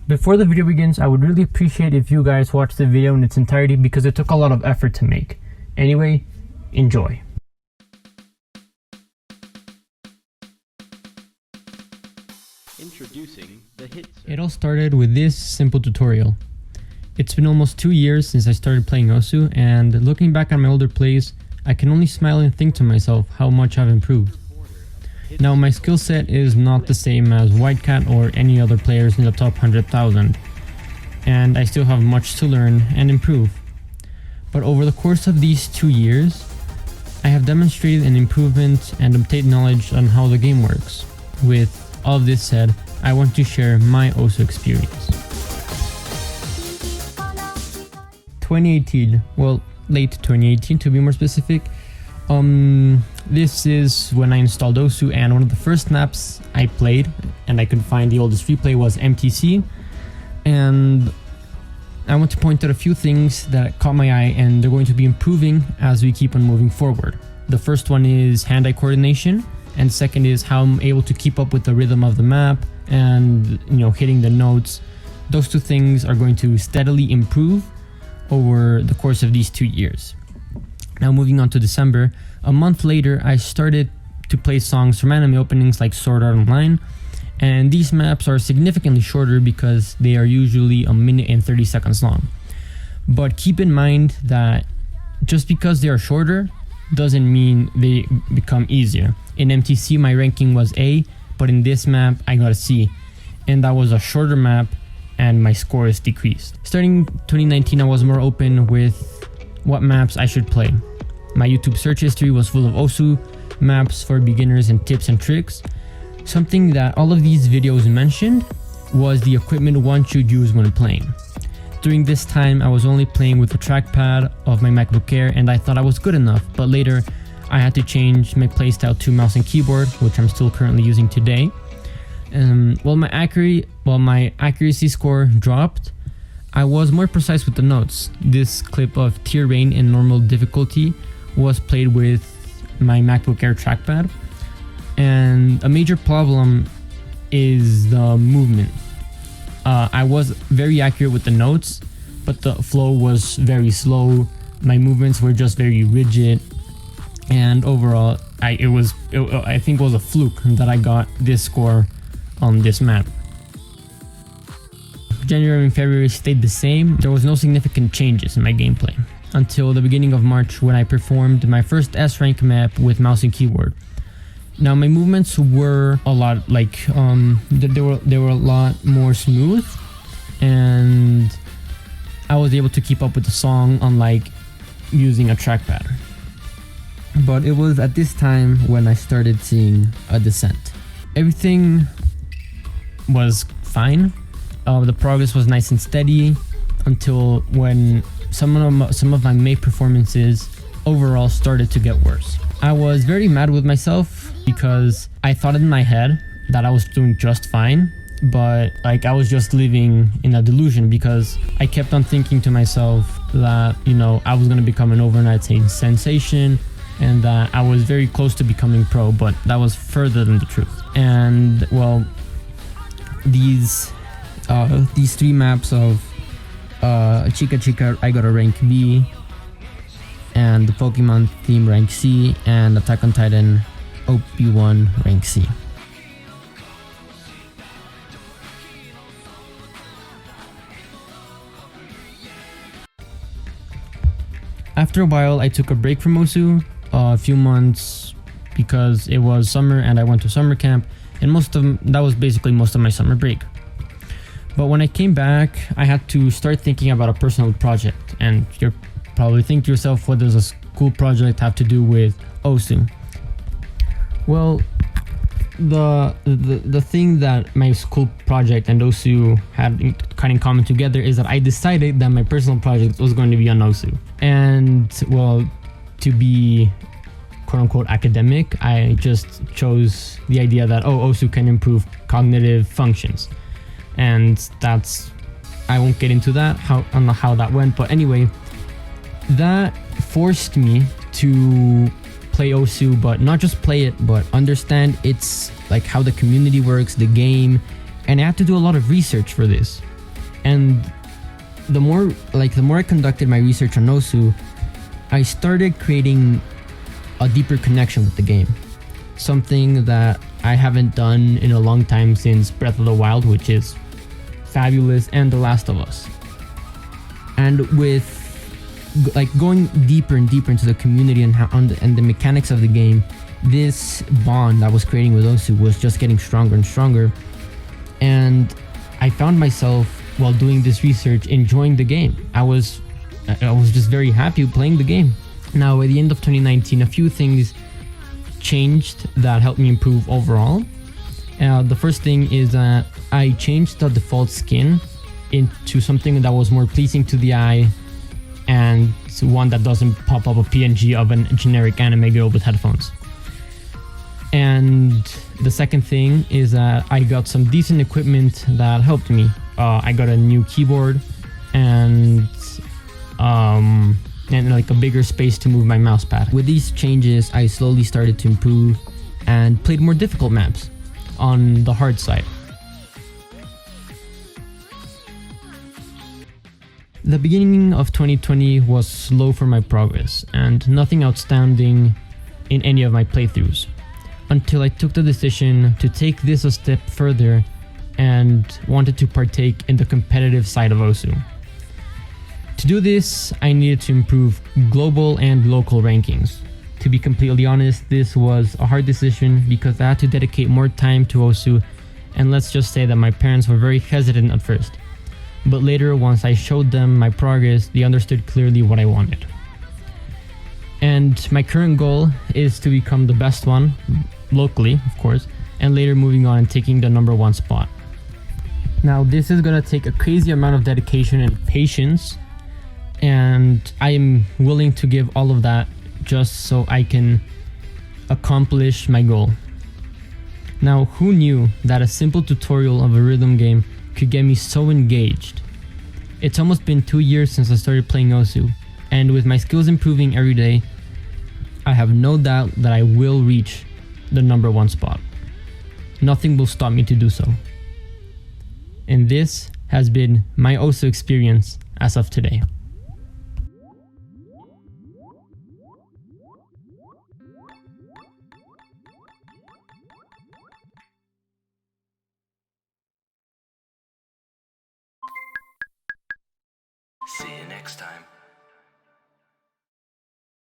Before the video begins, I would really appreciate if you guys watch the video in its entirety because it took a lot of effort to make. Anyway, enjoy. Introducing the hit search. It all started with this simple tutorial. It's been almost 2 years since I started playing Osu, and looking back at my older plays, I can only smile and think to myself how much I've improved. Now, my skill set is not the same as WhiteCat or any other players in the top 100,000, and I still have much to learn and improve. But over the course of these 2 years, I have demonstrated an improvement and obtained knowledge on how the game works. With all of this said, I want to share my Osu experience. 2018, well, late 2018 to be more specific. This is when I installed Osu, and one of the first maps I played, and I could find the oldest replay, was MTC. And I want to point out a few things that caught my eye, and they're going to be improving as we keep on moving forward. The first one is hand-eye coordination, and second is how I'm able to keep up with the rhythm of the map and, hitting the notes. Those two things are going to steadily improve over the course of these 2 years. Now, moving on to December, a month later I started to play songs from anime openings like Sword Art Online, and these maps are significantly shorter because they are usually 1 minute and 30 seconds long. But keep in mind that just because they are shorter doesn't mean they become easier. In MTC my ranking was A, but in this map I got a C, and that was a shorter map and my score is decreased. Starting 2019, I was more open with what maps I should play. My YouTube search history was full of Osu maps for beginners and tips and tricks. Something that all of these videos mentioned was the equipment one should use when playing. During this time, I was only playing with the trackpad of my MacBook Air, and I thought I was good enough, but later I had to change my playstyle to mouse and keyboard, which I'm still currently using today. While my accuracy score dropped, I was more precise with the notes. This clip of Tear Rain in normal difficulty was played with my MacBook Air trackpad, and a major problem is the movement. I was very accurate with the notes, but the flow was very slow. My movements were just very rigid, and overall, I think it was a fluke that I got this score on this map. January and February stayed the same. There was no significant changes in my gameplay until the beginning of March, when I performed my first S rank map with mouse and keyboard. Now, my movements were a lot they were a lot more smooth, and I was able to keep up with the song, unlike using a trackpad. But it was at this time when I started seeing a descent. Everything was fine. The progress was nice and steady until when some of my May performances overall started to get worse. I was very mad with myself because I thought in my head that I was doing just fine, but I was just living in a delusion because I kept on thinking to myself that I was going to become an overnight sensation and that I was very close to becoming pro, but that was further than the truth. And well, these 3 maps of Chica Chica, I got a rank B, and the Pokemon theme rank C, and Attack on Titan OP1 rank C. After a while, I took a break from Osu, a few months, because it was summer and I went to summer camp, and that was basically most of my summer break. But when I came back, I had to start thinking about a personal project, and you're probably thinking to yourself, what does a school project have to do with Osu? Well, the thing that my school project and Osu had kind of in common together is that I decided that my personal project was going to be on Osu. And well, to be quote-unquote academic, I just chose the idea that Osu can improve cognitive functions, and I won't get into that on how that went, but anyway, that forced me to play Osu, but not just play it, but understand its how the community works, the game, and I had to do a lot of research for this. And the more I conducted my research on Osu, I started creating a deeper connection with the game. Something that I haven't done in a long time since Breath of the Wild, which is fabulous, and The Last of Us. And with going deeper and deeper into the community and the mechanics of the game, this bond I was creating with Osu was just getting stronger and stronger. And I found myself, while doing this research, enjoying the game. I was just very happy playing the game. Now, at the end of 2019, a few things changed that helped me improve overall. The first thing is that I changed the default skin into something that was more pleasing to the eye, and one that doesn't pop up a PNG of a generic anime girl with headphones. And the second thing is that I got some decent equipment that helped me. I got a new keyboard and like a bigger space to move my mouse pad. With these changes, I slowly started to improve and played more difficult maps on the hard side. The beginning of 2020 was slow for my progress, and nothing outstanding in any of my playthroughs, until I took the decision to take this a step further and wanted to partake in the competitive side of Osu. To do this, I needed to improve global and local rankings. To be completely honest, this was a hard decision because I had to dedicate more time to Osu, and let's just say that my parents were very hesitant at first. But later, once I showed them my progress, they understood clearly what I wanted. And my current goal is to become the best one, locally, of course, and later moving on and taking the #1 spot. Now, this is gonna take a crazy amount of dedication and patience, and I am willing to give all of that just so I can accomplish my goal. Now, who knew that a simple tutorial of a rhythm game could get me so engaged? It's almost been 2 years since I started playing Osu, and with my skills improving every day, I have no doubt that I will reach the #1 spot. Nothing will stop me to do so. And this has been my Osu experience as of today. See you next time.